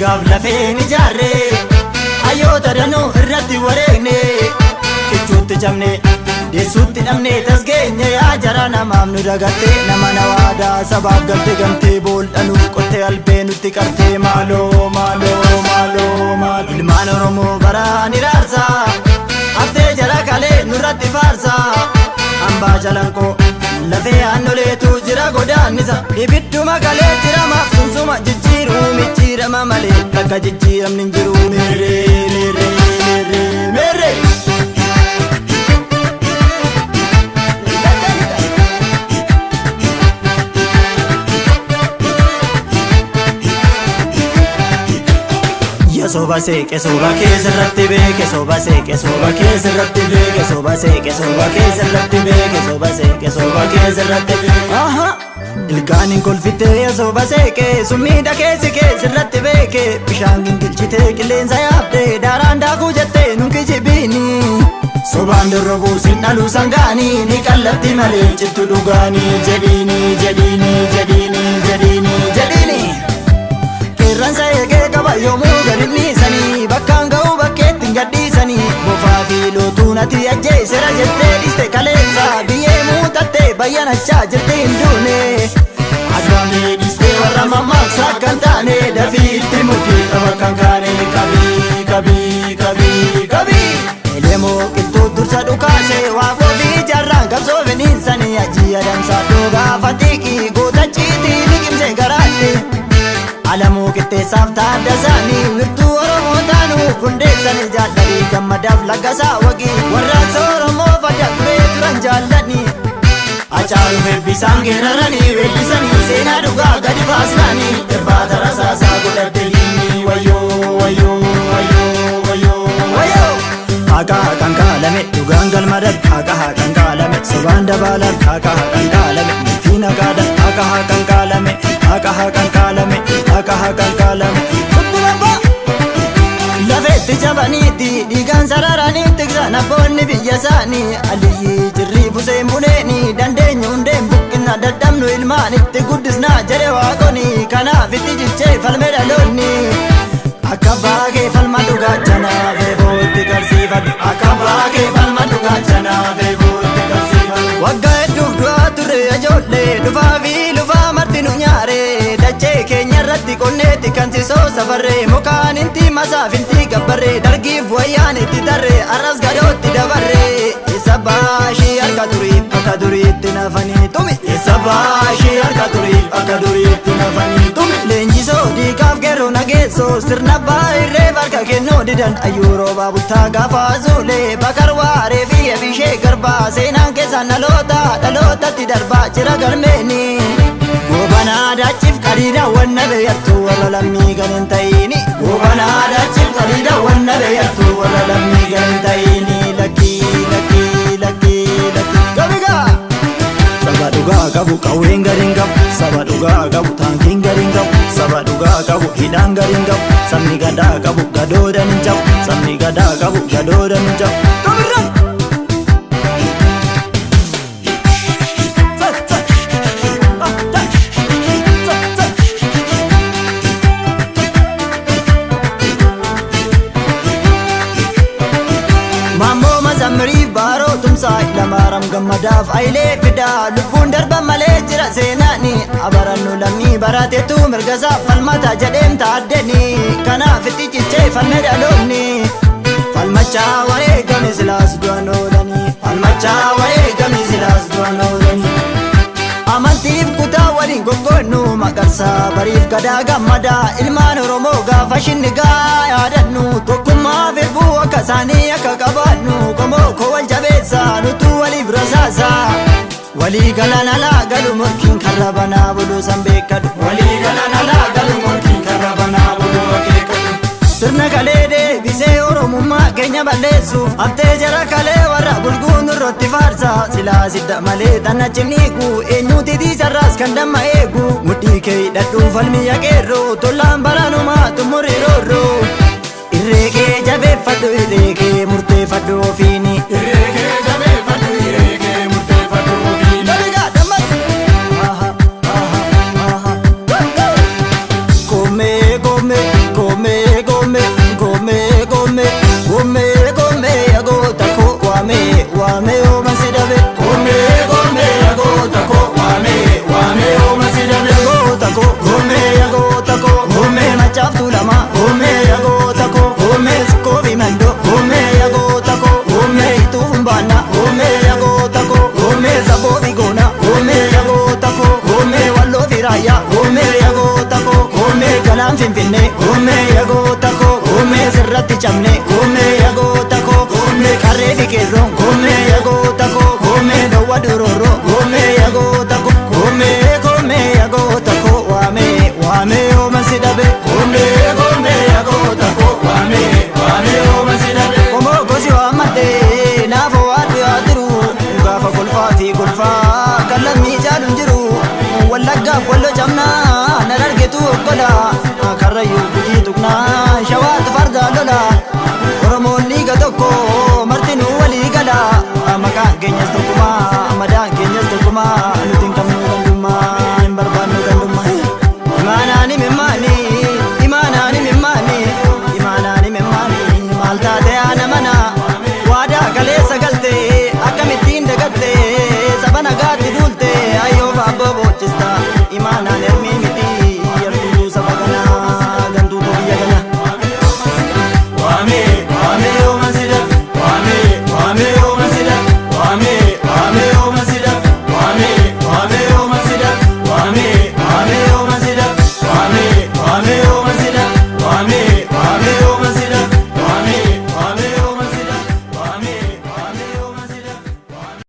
Dhiigaaf lafeen ijaarre hayyoota danuu irratti wareegne kichuutti cabne deessuutti dhabne tasgeenye yaa jara namaaf nu dagatte nama na waadaa sabaaf galte gamtee bool'anuuf qottee albee nutti qartee maaloo maaloo maaloo maaloo ilmaan Oromoo baraan iraarsa haftee jara kalee nurratti faarsa hambaa jalanqoo lafee aannoleetu jira godaannisa ibidduma galee jiramaaf sunsuma jijjiiruu micciirama malee takka jijjiiramni hin jiru meerree meerree meerree meerree Soba seeke soba keessarratti beeke soba seeke soba keessarratti beeke soba seeke soba keessarratti beeke soba seeke soba keessarratti ilkaanin kolfitee soba seeke summiidha keessi keessarratti beeke bishaan gingilchitee qilleensa yaabdee daaraan daakuu jettee nun kijibiini sobaan dorrobuu sin dhaluu sangaanii ni qallatti malee cittu dhugaanii jedhiini jedhiini jedhiini jedhiini jedhiini qeerransa eegee qaba yoomuu gadhiisanii bakkaan ga'uu bakkeetti hin gadhiisanii bofaa fi lootuun ati ajjeesera jettee dhiste kaleessa biyyee muutattee bayyanachaa jirti hin duune adwaamee dhistee warra mammaaksa akkan taane dafiitti murtii qaba kan kaane qabii qabii qabii qabii elemoo qiltuu dursa dhukaase waaqoo fi jarraan qabsoo finiinsanii ajii adamsaa dhoogaa fatiiqii gootachiitii liqimsee garaatti Alamoo qixxeessaaf taaddasaanii wirtuu Oromoo taanuu hundeessanii jaalladhii gammadaaf laggasaa waqii warraaqsa Oromoo fadda turee turan jaalladhii Hacaaluu eebbisaan geeraranii weellisanii seenaa dhugaa gadi baasnanii irbaata rasaasaa godhatte diinii wayyoo wayyoo wayyoo wayyoo wayyoo Haqa haqan kaalame dhugaan galmadan haqa haqan kaalame sobaan dabalan haqa haqan kaalame murtiin haqaadan haqa haqan kaalame haqa haqan kaalame haqa haqan kaalame lafeetti jabaniitti dhiigaan sararaniitti tiksan abboonni biyya isaanii aliyyii jirrii buseen buneeni dandeenyu hundeen buqqina daddabnu ilmaanitti guddisnaa jedhe waaqoni kanaaf itti jichee falme dhaloonni akka baagee falma dhugaachanaaf eebootti garsiifadhu akka baagee falma dhugaachanaaf eebootti garsiifadhu waggaa hedduuf du'aa turre ijoollee dhufaa fi lufaa marti nu nyaare dachee keenya irratti qonneetti kan sisoo safarree mukaan inti masaaf inti gabbarree dargiif wayyaan itti tarree arras gadootti dabarree isa baashii harka turiif akka duriitti nafanii tumi isa baashii harka turiif akka duriitti nafanii tumi leenjisoo diikaaf geroo nageessoo sirna baay'irree barka kennoo didan ayyuu roobaa bultaa gaafa zuulee bakar waaree fi ebishee garbaa seenaan keessaan dhalootatti darbaa jira galmeeni gobanaa daachiif qadiida wanna beeyattu warra lammii kan hin ta'ini gobanaa daachiif qadiida wanna beeyattu warra lammii kan hin ta'ini lakkii lakkii lakkii lakkii gabigaa saba dhugaa qabu qawween gariin qabu saba dhugaa qabu taankiin gariin qabu saba dhugaa qabu hidhaan gariin qabu sabni gadaa qabu gadoodan hin cabu sabni gadaa qabu gadoodan hin cabu gabirran Lamaram gammadaaf ayilee fidaa lubbuun darban malee jira seenaani abarannu lammii barateetu mirgasaaf falmata jedheemta addeni kanaaf itti cichee falme dhaloonni falmachaa wareegame silaas du'an oolanii falmachaa wareegame silaas du'an oolanii amantiif kutaa waliin goggoonnu maqarsaa bariif gadaa gammadaa ilmaan Oromoo gaafa shinnigaa yaadannu tokkummaa firbuu akka isaanii akka qabaannu qomoo koo wal jabeessaa nutu waliif rasaasaa walii galan alaa galu morkiin karra banaa buluu san beekadhu walii galan alaa galu morkiin karra banaa buluu akeekadhu sirna kalee deebisee Oromummaa keenya balleessuuf haftee jara kalee warra bulguun irratti faarsa silaa sidda malee tanna ciniigu eenyuuti tiisarraas kan damma eegu mudhii kee hidhadhuu falmi yaqeerroo tollaan baranumaa xumuri roorroo irree kee jabeeffadhu irree kee murteeffadhu ofiini irree kee jabeeffadhu irree kee murteeffadhu ofiini daligaa dammat koomee koomee koomee deebi keezoo koomee yagoota koo koomee dawwa duroroo koomee yagoota koo koomee yagoota koo waamee ooman si dhabe koomee yagoota koo waamee ooman si dhabe komoo gosi waamadhee naafoo waaddu yaadiru gaafa kolfaatii kolfaa kan lammii jaaluun jiru wallaggaaf wallo camnaa nan argetu okkola